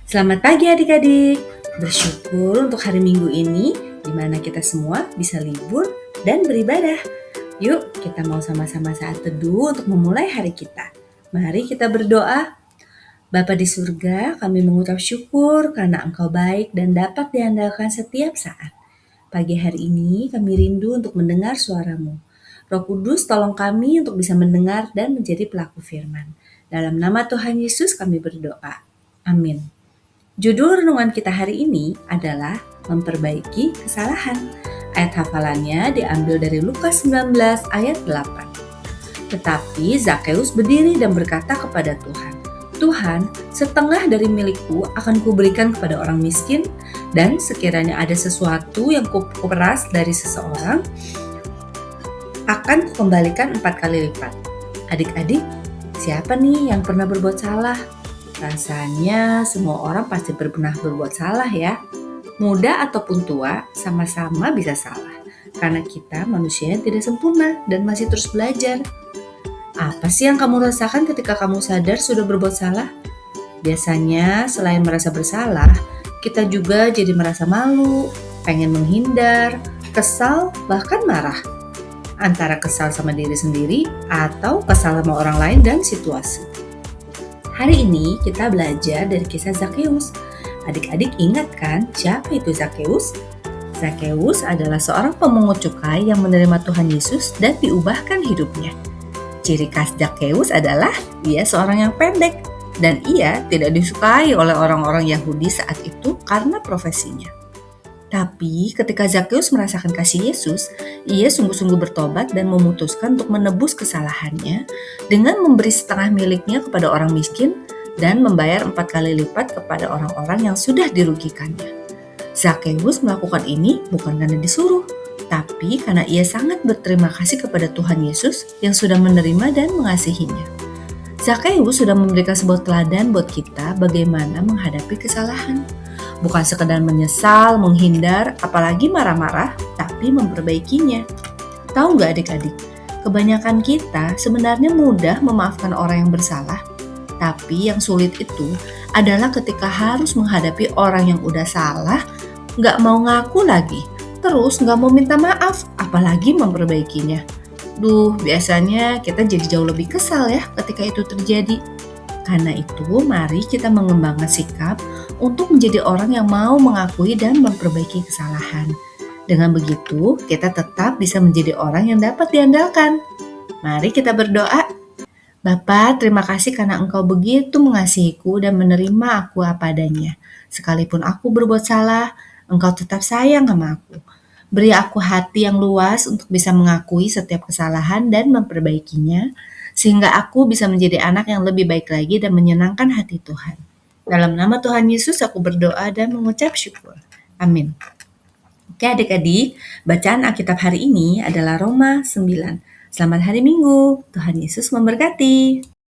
Selamat pagi adik-adik. Bersyukur untuk hari Minggu ini di mana kita semua bisa libur dan beribadah. Yuk kita mau sama-sama saat teduh untuk memulai hari kita. Mari kita berdoa. Bapa di surga, kami mengucap syukur karena Engkau baik dan dapat diandalkan setiap saat. Pagi hari ini kami rindu untuk mendengar suara-Mu. Roh Kudus tolong kami untuk bisa mendengar dan menjadi pelaku firman. Dalam nama Tuhan Yesus kami berdoa. Amin. Judul renungan kita hari ini adalah memperbaiki kesalahan. Ayat hafalannya diambil dari Lukas 19 ayat 8. Tetapi Zakeus berdiri dan berkata kepada Tuhan, Tuhan, setengah dari milikku akan kuberikan kepada orang miskin, dan sekiranya ada sesuatu yang kuperas dari seseorang, akan kukembalikan 4 kali lipat. Adik-adik, siapa nih yang pernah berbuat salah? Rasanya semua orang pasti pernah berbuat salah ya. Muda ataupun tua, sama-sama bisa salah. Karena kita manusia yang tidak sempurna dan masih terus belajar. Apa sih yang kamu rasakan ketika kamu sadar sudah berbuat salah? Biasanya selain merasa bersalah, kita juga jadi merasa malu, pengen menghindar, kesal, bahkan marah. Antara kesal sama diri sendiri atau kesal sama orang lain dan situasi. Hari ini kita belajar dari kisah Zakeus. Adik-adik ingat kan siapa itu Zakeus? Zakeus adalah seorang pemungut cukai yang menerima Tuhan Yesus dan diubahkan hidupnya. Ciri khas Zakeus adalah ia seorang yang pendek dan ia tidak disukai oleh orang-orang Yahudi saat itu karena profesinya. Tapi ketika Zakeus merasakan kasih Yesus, ia sungguh-sungguh bertobat dan memutuskan untuk menebus kesalahannya dengan memberi setengah miliknya kepada orang miskin dan membayar 4 kali lipat kepada orang-orang yang sudah dirugikannya. Zakeus melakukan ini bukan karena disuruh, tapi karena ia sangat berterima kasih kepada Tuhan Yesus yang sudah menerima dan mengasihinya. Zakeus sudah memberikan sebuah teladan buat kita bagaimana menghadapi kesalahan. Bukan sekedar menyesal, menghindar, apalagi marah-marah, tapi memperbaikinya. Tahu nggak adik-adik, kebanyakan kita sebenarnya mudah memaafkan orang yang bersalah, tapi yang sulit itu adalah ketika harus menghadapi orang yang udah salah, nggak mau ngaku lagi, terus nggak mau minta maaf, apalagi memperbaikinya. Biasanya kita jadi jauh lebih kesal ya ketika itu terjadi. Karena itu, mari kita mengembangkan sikap untuk menjadi orang yang mau mengakui dan memperbaiki kesalahan. Dengan begitu, kita tetap bisa menjadi orang yang dapat diandalkan. Mari kita berdoa. Bapa, terima kasih karena Engkau begitu mengasihiku dan menerima aku apa adanya. Sekalipun aku berbuat salah, Engkau tetap sayang sama aku. Beri aku hati yang luas untuk bisa mengakui setiap kesalahan dan memperbaikinya, sehingga aku bisa menjadi anak yang lebih baik lagi dan menyenangkan hati Tuhan. Dalam nama Tuhan Yesus aku berdoa dan mengucap syukur. Amin. Oke adik-adik, bacaan Alkitab hari ini adalah Roma 9. Selamat hari Minggu, Tuhan Yesus memberkati.